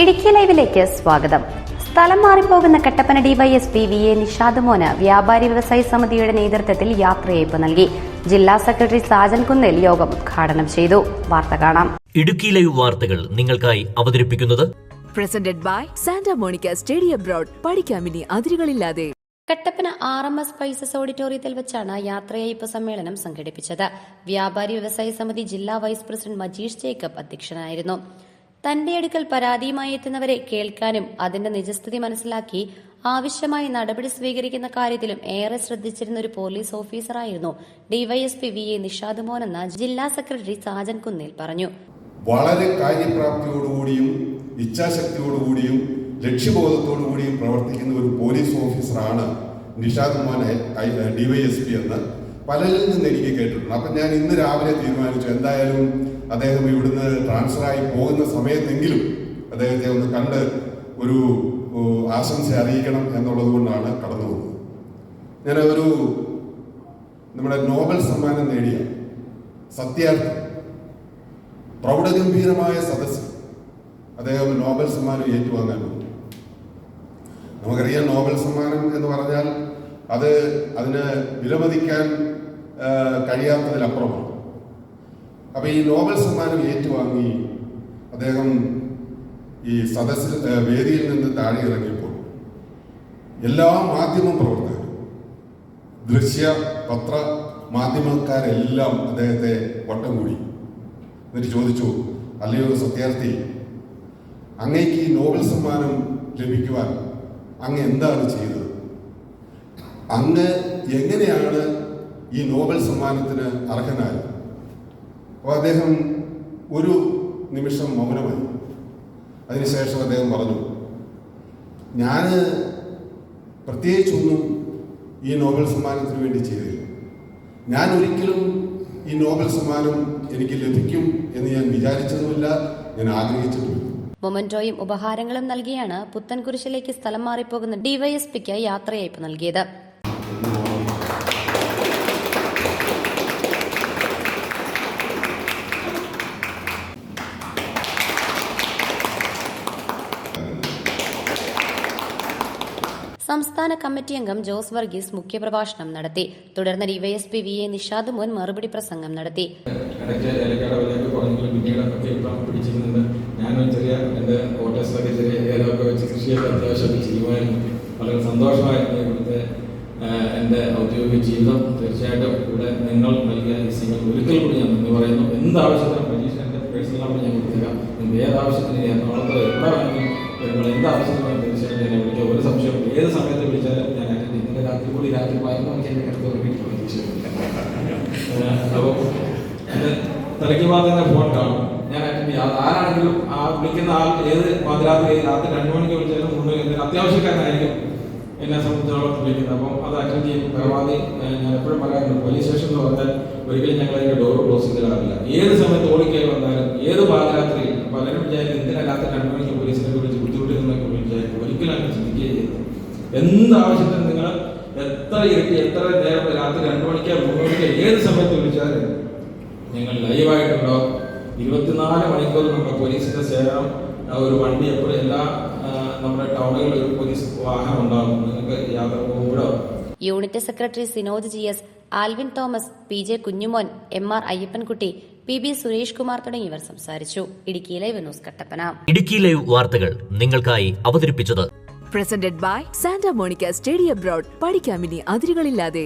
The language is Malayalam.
ഇടുക്കി ലൈവിലേക്ക് സ്വാഗതം. സ്ഥലം മാറിപ്പോകുന്ന കട്ടപ്പന ഡിവൈഎസ്പി VA നിഷാദ് മോന് വ്യാപാരി വ്യവസായി സമിതിയുടെ നേതൃത്വത്തിൽ യാത്രയയപ്പ് നൽകി. ജില്ലാ സെക്രട്ടറി സാജൻ കുന്നേൽ യോഗം ഉദ്ഘാടനം ചെയ്തു. വാർത്ത കാണാം. ഇടുക്കി ലൈവ് വാർത്തകൾ നിങ്ങൾക്കായി അവതരിപ്പിക്കുന്നത് presented by Santa Monica study abroad. പഠിക്കാമിനി അതിരുകളില്ലാതെ. കട്ടപ്പന RMS സ്പൈസസ് ഓഡിറ്റോറിയത്തിൽ വെച്ചാണ് യാത്രയയപ്പ് സമ്മേളനം സംഘടിപ്പിച്ചത്. വ്യാപാരി വ്യവസായി സമിതി ജില്ലാ വൈസ് പ്രസിഡന്റ് മജീഷ് ജേക്കബ് അധ്യക്ഷനായിരുന്നു. തന്റെ അടുക്കൽ പരാതിയുമായി എത്തുന്നവരെ കേൾക്കാനും അതിന്റെ നിജസ്ഥിതി മനസ്സിലാക്കി ആവശ്യമായ നടപടി സ്വീകരിക്കുന്ന കാര്യത്തിലും ഏറെ ശ്രദ്ധിച്ചിരുന്ന ഒരു പോലീസ് ഓഫീസറായിരുന്നു ഡിവൈഎസ്പി VA നിഷാദ് മോനെന്ന് ജില്ലാ സെക്രട്ടറി സാജൻ കുന്നേൽ പറഞ്ഞു. വളരെ കാര്യപ്രാപ്തിയോടുകൂടിയും ഇച്ഛാശക്തിയോടുകൂടിയും ലക്ഷ്യബോധത്തോടുകൂടിയും പ്രവർത്തിക്കുന്ന ഒരു പോലീസ് ഓഫീസറാണ് നിഷാദ് മോനെ ഡിവൈഎസ്പി എന്ന് പലരിൽ നിന്ന് എനിക്ക് കേട്ടിട്ടുണ്ട്. അപ്പം ഞാൻ ഇന്ന് രാവിലെ തീരുമാനിച്ചു, എന്തായാലും അദ്ദേഹം ഇവിടുന്ന് ട്രാൻസ്ഫറായി പോകുന്ന സമയത്തെങ്കിലും അദ്ദേഹത്തെ ഒന്ന് കണ്ട് ഒരു ആശംസ അറിയിക്കണം എന്നുള്ളത് കൊണ്ടാണ് കടന്നു പോകുന്നത്. ഞാൻ നമ്മുടെ നോബൽ സമ്മാനം നേടിയ സത്യാർത്ഥി, പ്രൗഢഗംഭീരമായ സദസ്സ് അദ്ദേഹം നോബൽ സമ്മാനം ഏറ്റുവാങ്ങാൻ വന്നു. നമുക്കറിയാം, നോബൽ സമ്മാനം എന്ന് പറഞ്ഞാൽ അതിന് വിലമതിക്കാൻ കഴിയാത്തതിലപ്പുറമാണ്. അപ്പൊ ഈ നോബൽ സമ്മാനം ഏറ്റുവാങ്ങി അദ്ദേഹം ഈ സദസ്സിൽ വേദിയിൽ നിന്ന് താഴെ ഇറങ്ങിയപ്പോൾ എല്ലാ മാധ്യമ പ്രവർത്തകരും, ദൃശ്യ പത്ര മാധ്യമക്കാരെല്ലാം അദ്ദേഹത്തെ വട്ടം കൂടി. എന്നിട്ട് ചോദിച്ചു, അല്ലയോ സത്യാർത്ഥി, അങ്ങേക്ക് ഈ നോബൽ സമ്മാനം ലഭിക്കുവാൻ അങ്ങ് എന്താണ് ചെയ്തത്? അങ്ങ് എങ്ങനെയാണ് ഈ നോബൽ സമ്മാനത്തിന് അർഹനായത്? അപ്പോൾ അദ്ദേഹം ഒരു നിമിഷം മൗനമായി. അതിനുശേഷം അദ്ദേഹം പറഞ്ഞു, ഞാൻ പ്രത്യേകിച്ചൊന്നും ഈ നോബൽ സമ്മാനത്തിന് വേണ്ടി ചെയ്തില്ല. ഞാൻ ഒരിക്കലും ഈ നോബൽ സമ്മാനം എനിക്ക് ലഭിക്കും എന്ന് ഞാൻ വിചാരിച്ചതുമില്ല, ഞാൻ ആഗ്രഹിച്ചിട്ടുമില്ല. മൊമന്റോയും ഉപഹാരങ്ങളും നൽകിയാണ് പുത്തൻകുരിശിലേക്ക് സ്ഥലം മാറിപ്പോകുന്ന ഡിവൈഎസ്പിക്ക് യാത്രയയപ്പ് നൽകിയത്. സംസ്ഥാന കമ്മിറ്റി അംഗം ജോസ് വർഗീസ് മുഖ്യപ്രഭാഷണം നടത്തി. തുടർന്ന് ഡിവൈഎസ്പി VA നിഷാദ് മോൻ മറുപടി പ്രസംഗം നടത്തി. ഞാൻ ചെറിയ എൻ്റെ ക്വാർട്ടേഴ്സിലൊക്കെ ചെറിയ ഏതൊക്കെ വെച്ച് കൃഷിയൊക്കെ അത്യാവശ്യമൊക്കെ ചെയ്യുമായിരുന്നു. വളരെ സന്തോഷമായിരുന്നു ഇവിടുത്തെ എൻ്റെ ഔദ്യോഗിക ജീവിതം. തീർച്ചയായിട്ടും ഇവിടെ നിങ്ങൾ നൽകിയ ലിസ്റ്റുകൾ ഒരിക്കൽ കൂടി ഞാൻ നന്ദി പറയുന്നു. എന്താവശ്യത്തിനും പരീക്ഷ എൻ്റെ പേഴ്സണലായിട്ട് ഞാൻ കൊടുത്തേക്കാം. നിങ്ങൾ ഏതാവശ്യത്തിന് എറണാകുളത്ത് എവിടെ വേണമെങ്കിലും നിങ്ങൾ എന്താവശ്യത്തിനും തീർച്ചയായിട്ടും എന്നെ വിളിക്കുക. ഒരു സംശയം ഏത് സമയത്ത് വിളിച്ചാലും ഞാൻ അറ്റൻഡ് ചെയ്യും. ഇന്നലെ രാത്രി 11 മണിക്ക് എൻ്റെ കിടത്ത് ഉറങ്ങിയിട്ടുള്ള പ്രതീക്ഷയില്ല. അപ്പോൾ എൻ്റെ തലയ്ക്ക് മാത്രമേ ഫോൺ കാണും, ഞാൻ അറ്റൻഡ് ചെയ്യാം. ആരാണെങ്കിലും ആ വിളിക്കുന്ന ആൾ ഏത് രാത്രി 2 മണിക്ക് വിളിച്ചാലും 3 മണിക്ക് അത്യാവശ്യക്കാരനായിരിക്കും എന്നെ സംബന്ധിച്ചോളം വിളിക്കുന്നത്. അപ്പം അത് അറ്റൻഡ് ചെയ്യും. പരമാവധി ഞാൻ എപ്പോഴും പറയാറുണ്ട്, പോലീസ് സ്റ്റേഷൻ എന്ന് പറഞ്ഞാൽ ഒരിക്കലും ഞങ്ങൾ അതിൻ്റെ ഡോർ ക്ലോസ് ചെയ്തിടാറില്ല. ഏത് സമയത്ത് ഓടിക്കയറി വന്നാലും ഏത് പാതിരാത്രിയിൽ പലരും വിചാരിക്കും എന്തിനല്ലാത്ത 2 മണിക്ക് പോലീസിനെ വിളിച്ച് ബുദ്ധിമുട്ടുന്നൊക്കെ വിചാരിക്കും. ഒരിക്കലും അങ്ങനെ ചിന്തിക്കുകയും ചെയ്തു. എന്താവശ്യത്തിനും നിങ്ങൾ എത്ര ഇരട്ടി എത്ര നേരം രാത്രി 2 മണിക്കോ 3 മണിക്കോ ഏത് സമയത്ത് വിളിച്ചാലും ഞങ്ങൾ ലൈവായിട്ടുണ്ടാവും. 24 മണിക്കൂർ നമ്മുടെ പോലീസിന്റെ സേവനം. ഒരു വണ്ടി എപ്പോഴും എല്ലാ നമ്മുടെ ടൗണുകളിൽ ഒരു പോലീസ് വാഹനം ഉണ്ടാകും. നിങ്ങൾക്ക് യാത്ര പോകുമ്പോഴോ. Unit secretary Sinoj GS, Alvin Thomas, PJ Kunjumon, MR Ayyappankutty, PB Suresh Kumar തുടങ്ങിയവർ സംസാരിച്ചു. Idukki live news Kattappana. Idukki live വാർത്തകൾ നിങ്ങൾക്കായി അവതരിപ്പിച്ചത് presented by Santa Monica study abroad. പഠിക്കാമിനി അതിരുകളില്ലാതെ.